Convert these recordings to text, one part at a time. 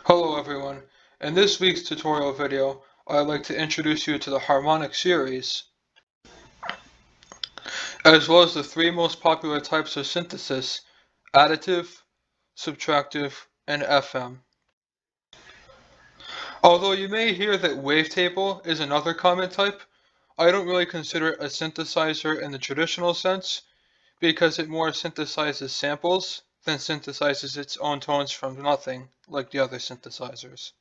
Hello everyone. In this week's tutorial video, I'd like to introduce you to the Harmonic Series, as well as the three most popular types of synthesis: additive, subtractive, and FM. Although you may hear that wavetable is another common type, I don't really consider it a synthesizer in the traditional sense, because it more synthesizes samples than synthesizes its own tones from nothing, like the other synthesizers.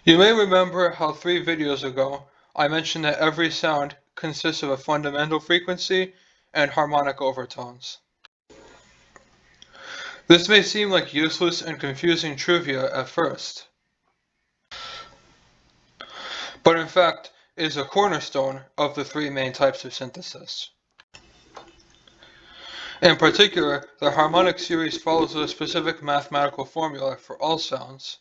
You may remember how 3 videos ago I mentioned that every sound consists of a fundamental frequency and harmonic overtones. This may seem like useless and confusing trivia at first, but in fact is a cornerstone of the 3 main types of synthesis. In particular, the harmonic series follows a specific mathematical formula for all sounds,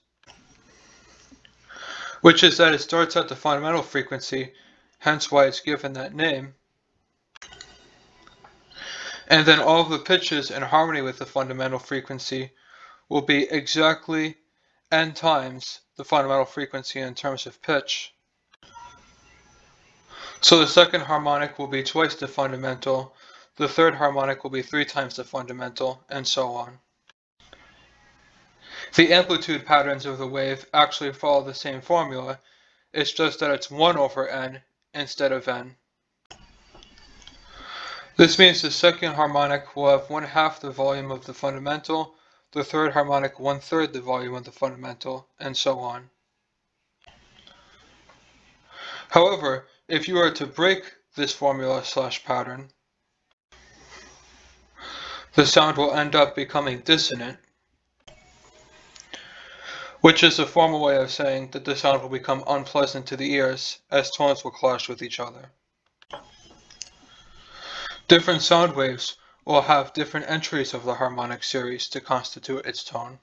which is that it starts at the fundamental frequency, hence why it's given that name, and then all of the pitches in harmony with the fundamental frequency will be exactly n times the fundamental frequency in terms of pitch. So the second harmonic will be twice the fundamental, the third harmonic will be 3 times the fundamental, and so on. The amplitude patterns of the wave actually follow the same formula, it's just that it's 1 over n instead of n. This means the second harmonic will have 1/2 the volume of the fundamental, the third harmonic 1/3 the volume of the fundamental, and so on. However, if you are to break this formula/pattern, the sound will end up becoming dissonant, which is a formal way of saying that the sound will become unpleasant to the ears as tones will clash with each other. Different sound waves will have different entries of the harmonic series to constitute its tone,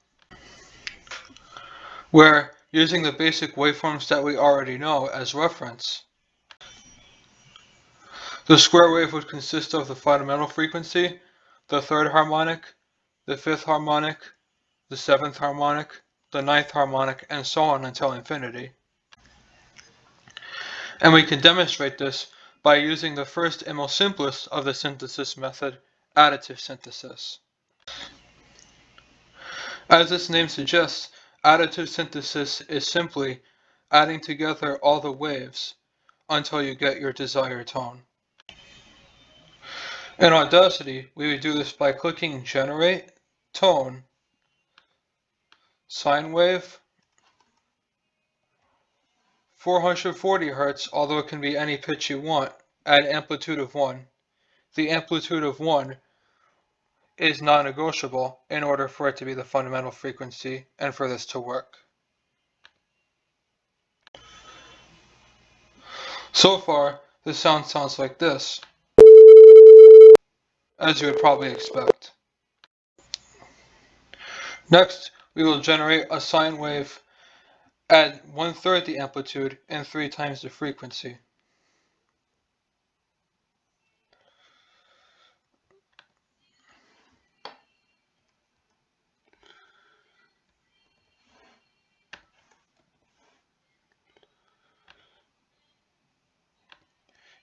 where, using the basic waveforms that we already know as reference, the square wave would consist of the fundamental frequency, the third harmonic, the fifth harmonic, the seventh harmonic, the ninth harmonic, and so on until infinity. And we can demonstrate this by using the first and most simplest of the synthesis method, additive synthesis. As its name suggests, additive synthesis is simply adding together all the waves until you get your desired tone. In Audacity, we would do this by clicking Generate, Tone, Sine Wave, 440 Hz, although it can be any pitch you want, at amplitude of 1. The amplitude of 1 is non-negotiable in order for it to be the fundamental frequency and for this to work. So far, the sound sounds like this, as you would probably expect. Next, we will generate a sine wave at 1/3 the amplitude and 3 times the frequency.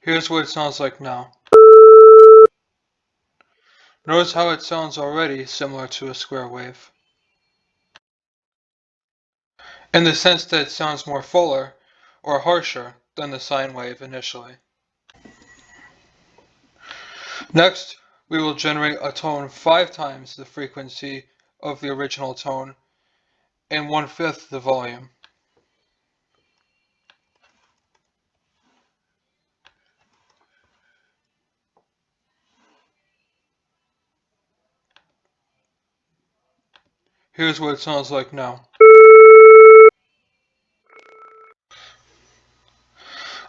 Here's what it sounds like now. Notice how it sounds already similar to a square wave, in the sense that it sounds more fuller or harsher than the sine wave initially. Next, we will generate a tone 5 times the frequency of the original tone and 1/5 the volume. Here's what it sounds like now.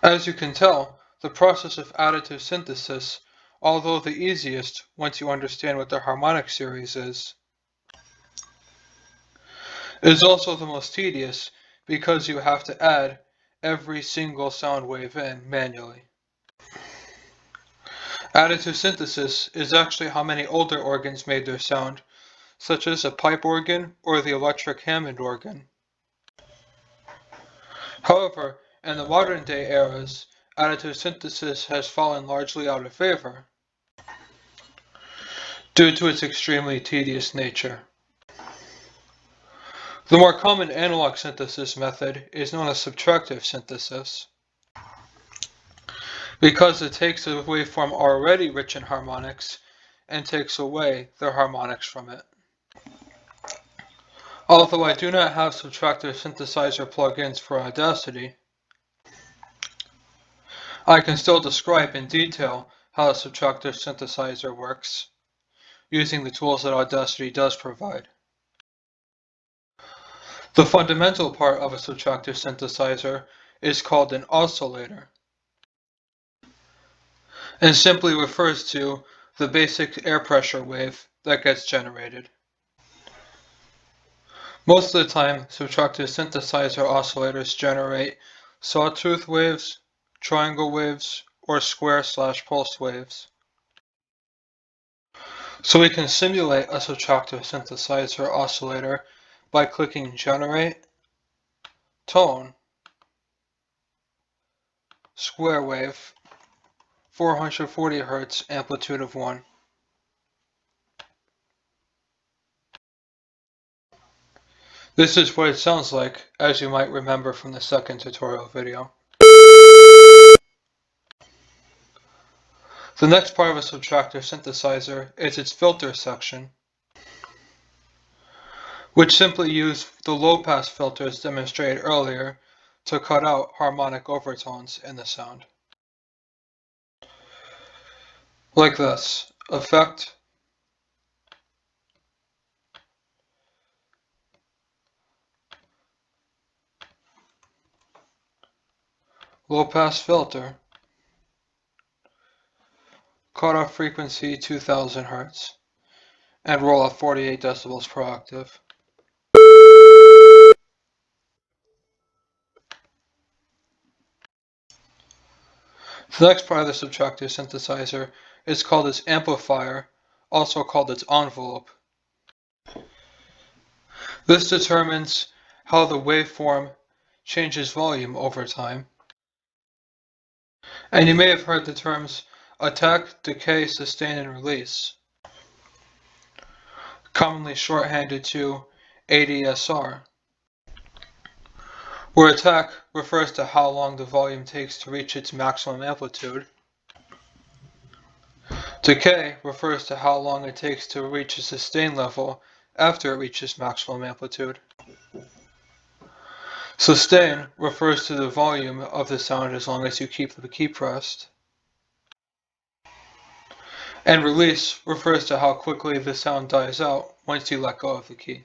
As you can tell, the process of additive synthesis, although the easiest once you understand what the harmonic series is also the most tedious because you have to add every single sound wave in manually. Additive synthesis is actually how many older organs made their sound, such as a pipe organ or the electric Hammond organ. However, in the modern day eras, additive synthesis has fallen largely out of favor due to its extremely tedious nature. The more common analog synthesis method is known as subtractive synthesis, because it takes a waveform already rich in harmonics and takes away the harmonics from it. Although I do not have subtractive synthesizer plugins for Audacity, I can still describe in detail how a subtractive synthesizer works, using the tools that Audacity does provide. The fundamental part of a subtractive synthesizer is called an oscillator, and simply refers to the basic air pressure wave that gets generated. Most of the time, subtractive synthesizer oscillators generate sawtooth waves, triangle waves, or square/pulse waves. So we can simulate a subtractive synthesizer oscillator by clicking Generate, Tone, Square Wave, 440 Hz, amplitude of 1. This is what it sounds like, as you might remember from the second tutorial video. The next part of a subtractive synthesizer is its filter section, which simply use the low-pass filters demonstrated earlier to cut out harmonic overtones in the sound. Like this: Effect, low-pass filter, cutoff frequency 2000 Hz, and roll at 48 decibels per octave. The next part of the subtractive synthesizer is called its amplifier, also called its envelope. This determines how the waveform changes volume over time. And you may have heard the terms attack, decay, sustain, and release, commonly shorthanded to ADSR, where attack refers to how long the volume takes to reach its maximum amplitude. Decay refers to how long it takes to reach a sustain level after it reaches maximum amplitude. Sustain refers to the volume of the sound as long as you keep the key pressed. And release refers to how quickly the sound dies out once you let go of the key.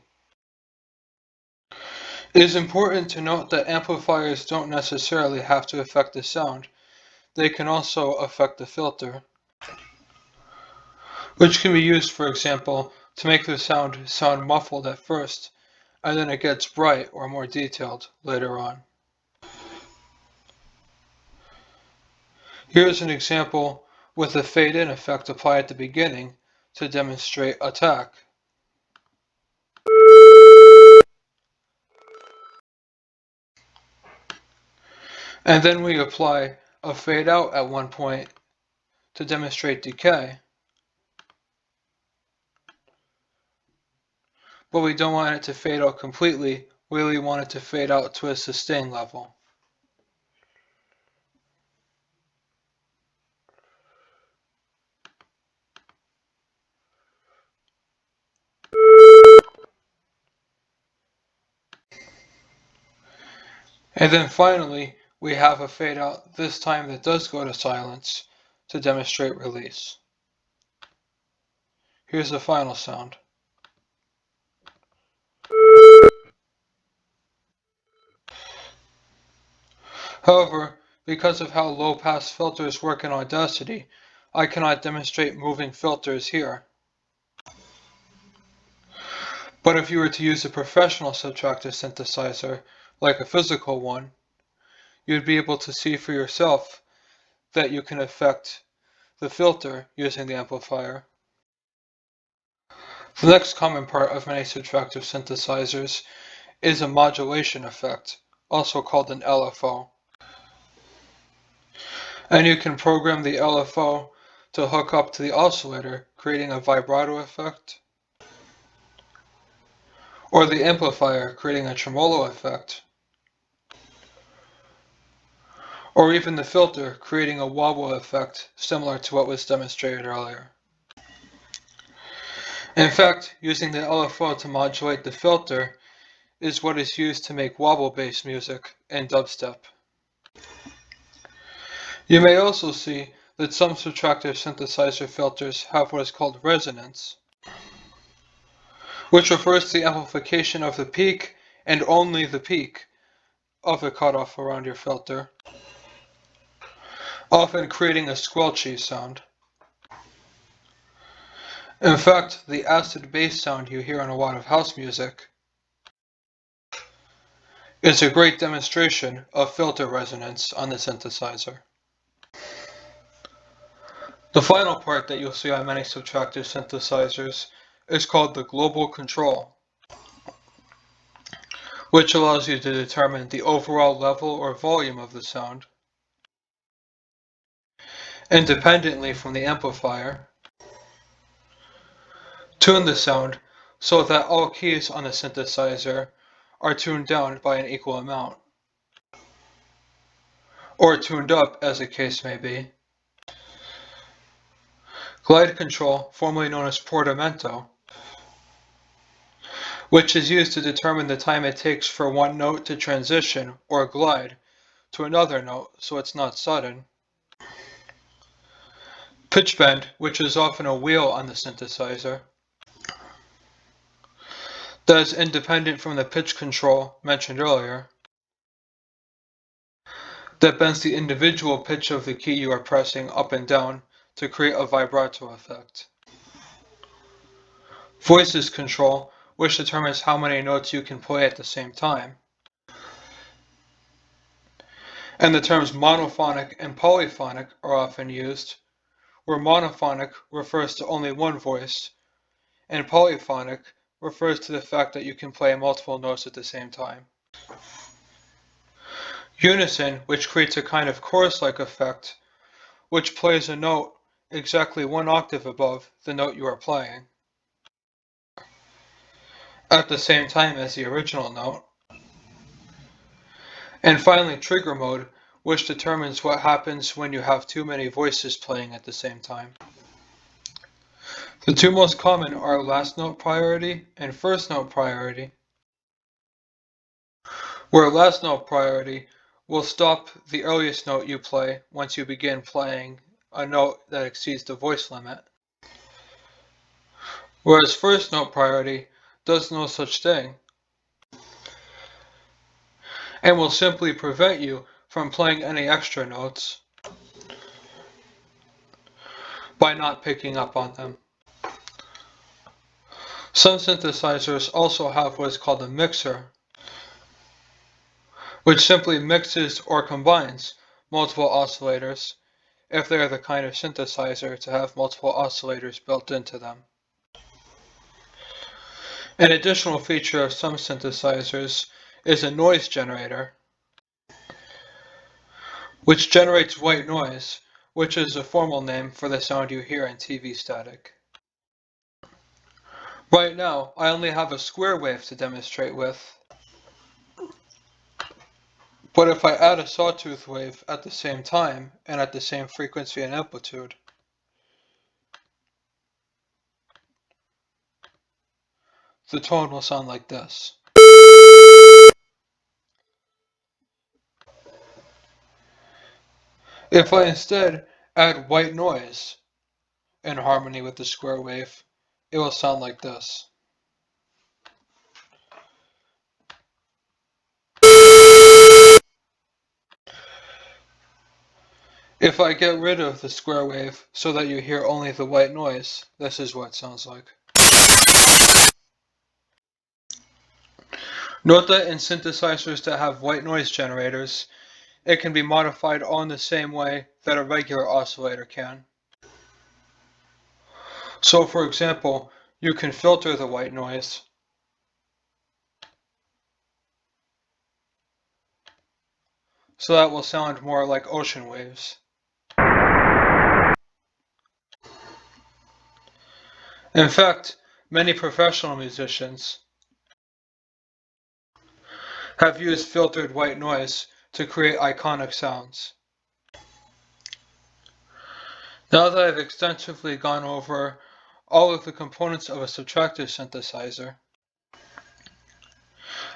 It is important to note that amplifiers don't necessarily have to affect the sound. They can also affect the filter, which can be used, for example, to make the sound muffled at first, and then it gets bright or more detailed later on. Here's an example with a fade-in effect applied at the beginning to demonstrate attack. And then we apply a fade-out at one point to demonstrate decay. But we don't want it to fade out completely, we really want it to fade out to a sustain level. And then finally, we have a fade out, this time that does go to silence, to demonstrate release. Here's the final sound. However, because of how low-pass filters work in Audacity, I cannot demonstrate moving filters here. But if you were to use a professional subtractive synthesizer, like a physical one, you'd be able to see for yourself that you can affect the filter using the amplifier. The next common part of many subtractive synthesizers is a modulation effect, also called an LFO. And you can program the LFO to hook up to the oscillator, creating a vibrato effect, or the amplifier, creating a tremolo effect, or even the filter, creating a wobble effect, similar to what was demonstrated earlier. In fact, using the LFO to modulate the filter is what is used to make wobble-based music and dubstep. You may also see that some subtractive synthesizer filters have what is called resonance, which refers to the amplification of the peak and only the peak of the cutoff around your filter, often creating a squelchy sound. In fact, the acid bass sound you hear in a lot of house music is a great demonstration of filter resonance on the synthesizer. The final part that you'll see on many subtractive synthesizers is called the global control, which allows you to determine the overall level or volume of the sound, independently from the amplifier, tune the sound so that all keys on the synthesizer are tuned down by an equal amount, or tuned up as the case may be. Glide control, formerly known as portamento, which is used to determine the time it takes for one note to transition or glide to another note so it's not sudden. Pitch bend, which is often a wheel on the synthesizer, that is independent from the pitch control mentioned earlier, that bends the individual pitch of the key you are pressing up and down to create a vibrato effect. Voices control, which determines how many notes you can play at the same time. And the terms monophonic and polyphonic are often used, where monophonic refers to only one voice, and polyphonic refers to the fact that you can play multiple notes at the same time. Unison, which creates a kind of chorus-like effect, which plays a note exactly one octave above the note you are playing, at the same time as the original note. And finally, trigger mode, which determines what happens when you have too many voices playing at the same time. The two most common are last note priority and first note priority, where last note priority will stop the earliest note you play once you begin playing a note that exceeds the voice limit, whereas first note priority does no such thing and will simply prevent you from playing any extra notes by not picking up on them. Some synthesizers also have what is called a mixer, which simply mixes or combines multiple oscillators if they are the kind of synthesizer to have multiple oscillators built into them. An additional feature of some synthesizers is a noise generator, which generates white noise, which is a formal name for the sound you hear in TV static. Right now, I only have a square wave to demonstrate with, but if I add a sawtooth wave at the same time and at the same frequency and amplitude, the tone will sound like this. If I instead add white noise in harmony with the square wave, it will sound like this. If I get rid of the square wave so that you hear only the white noise, this is what it sounds like. Note that in synthesizers that have white noise generators, it can be modified all in the same way that a regular oscillator can. So for example, you can filter the white noise. So that will sound more like ocean waves. In fact, many professional musicians have used filtered white noise to create iconic sounds. Now that I've extensively gone over all of the components of a subtractive synthesizer,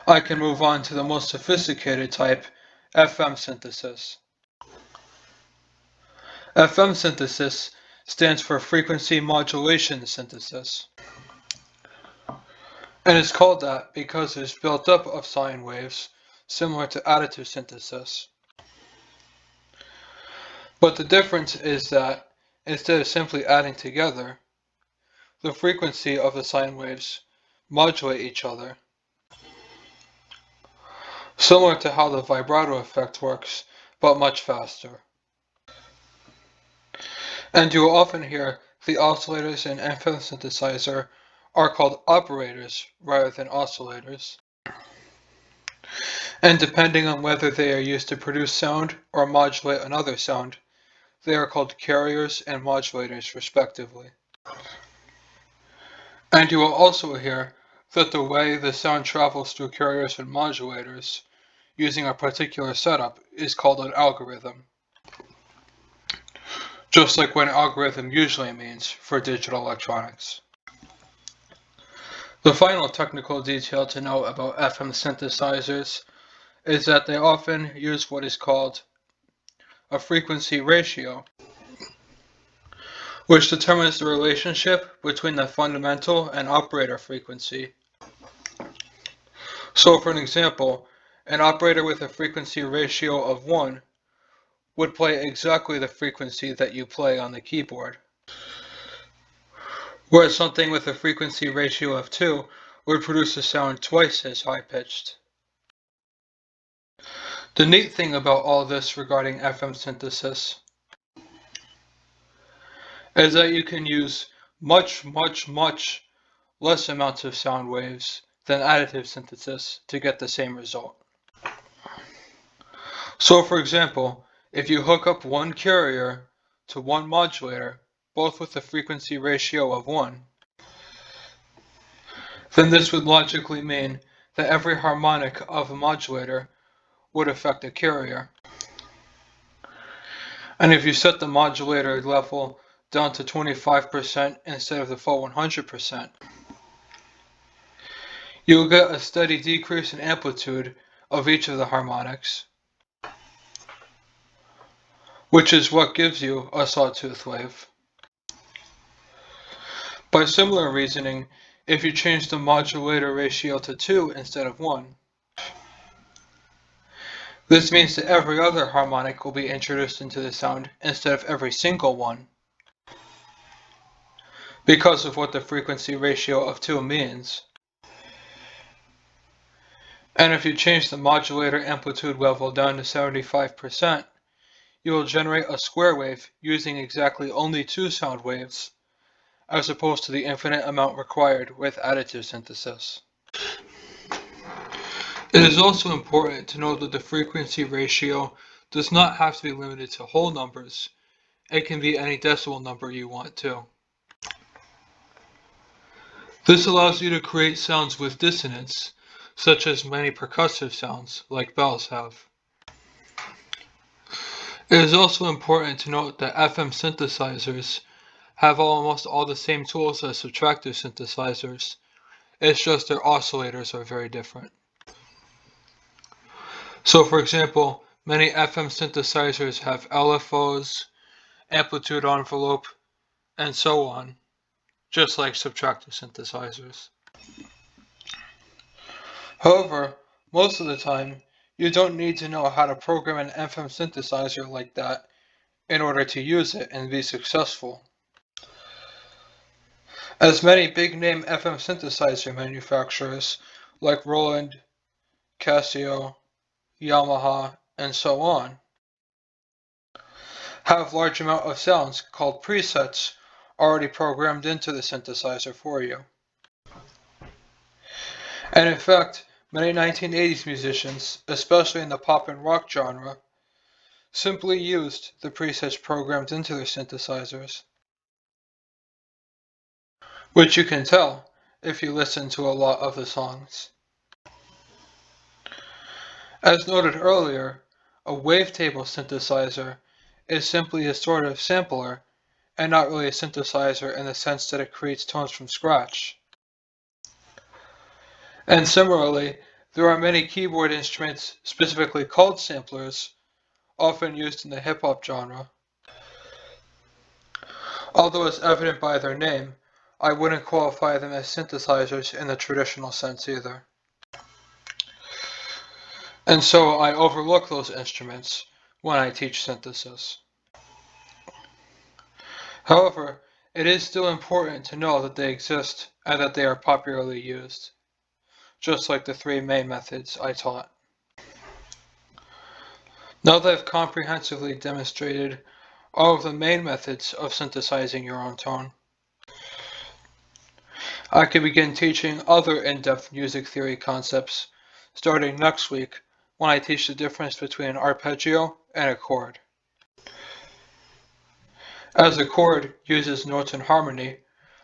I can move on to the most sophisticated type, FM synthesis. FM synthesis stands for frequency modulation synthesis. And it's called that because it's built up of sine waves, similar to additive synthesis. But the difference is that instead of simply adding together, the frequency of the sine waves modulate each other, similar to how the vibrato effect works, but much faster. And you will often hear the oscillators in FM synthesizer are called operators rather than oscillators. And depending on whether they are used to produce sound or modulate another sound, they are called carriers and modulators respectively. And you will also hear that the way the sound travels through carriers and modulators using a particular setup is called an algorithm. Just like what an algorithm usually means for digital electronics. The final technical detail to know about FM synthesizers is that they often use what is called a frequency ratio, which determines the relationship between the fundamental and operator frequency. So for an example, an operator with a frequency ratio of 1 would play exactly the frequency that you play on the keyboard, whereas something with a frequency ratio of 2 would produce a sound twice as high-pitched. The neat thing about all this regarding FM synthesis is that you can use much less amounts of sound waves than additive synthesis to get the same result. So for example, if you hook up one carrier to one modulator, both with a frequency ratio of 1, then this would logically mean that every harmonic of a modulator would affect a carrier. And if you set the modulator level down to 25% instead of the full 100%, you will get a steady decrease in amplitude of each of the harmonics, which is what gives you a sawtooth wave. By similar reasoning, if you change the modulator ratio to 2 instead of 1, this means that every other harmonic will be introduced into the sound instead of every single one, because of what the frequency ratio of 2 means. And if you change the modulator amplitude level down to 75%, you will generate a square wave using exactly only 2 sound waves, as opposed to the infinite amount required with additive synthesis. It is also important to note that the frequency ratio does not have to be limited to whole numbers. It can be any decimal number you want to. This allows you to create sounds with dissonance, such as many percussive sounds, like bells have. It is also important to note that FM synthesizers have almost all the same tools as subtractive synthesizers. It's just their oscillators are very different. So for example, many FM synthesizers have LFOs, amplitude envelope, and so on, just like subtractive synthesizers. However, most of the time, you don't need to know how to program an FM synthesizer like that in order to use it and be successful. As many big-name FM synthesizer manufacturers like Roland, Casio, Yamaha, and so on have large amount of sounds called presets already programmed into the synthesizer for you. And in fact, many 1980s musicians, especially in the pop and rock genre, simply used the presets programmed into their synthesizers, which you can tell if you listen to a lot of the songs. As noted earlier, a wavetable synthesizer is simply a sort of sampler and not really a synthesizer in the sense that it creates tones from scratch. And similarly, there are many keyboard instruments specifically called samplers, often used in the hip-hop genre. Although as evident by their name, I wouldn't qualify them as synthesizers in the traditional sense either. And so I overlook those instruments when I teach synthesis. However, it is still important to know that they exist and that they are popularly used, just like the three main methods I taught. Now that I've comprehensively demonstrated all of the main methods of synthesizing your own tone, I can begin teaching other in-depth music theory concepts starting next week when I teach the difference between an arpeggio and a chord. As a chord uses notes in harmony,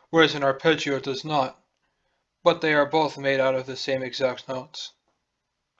whereas an arpeggio does not, but they are both made out of the same exact notes.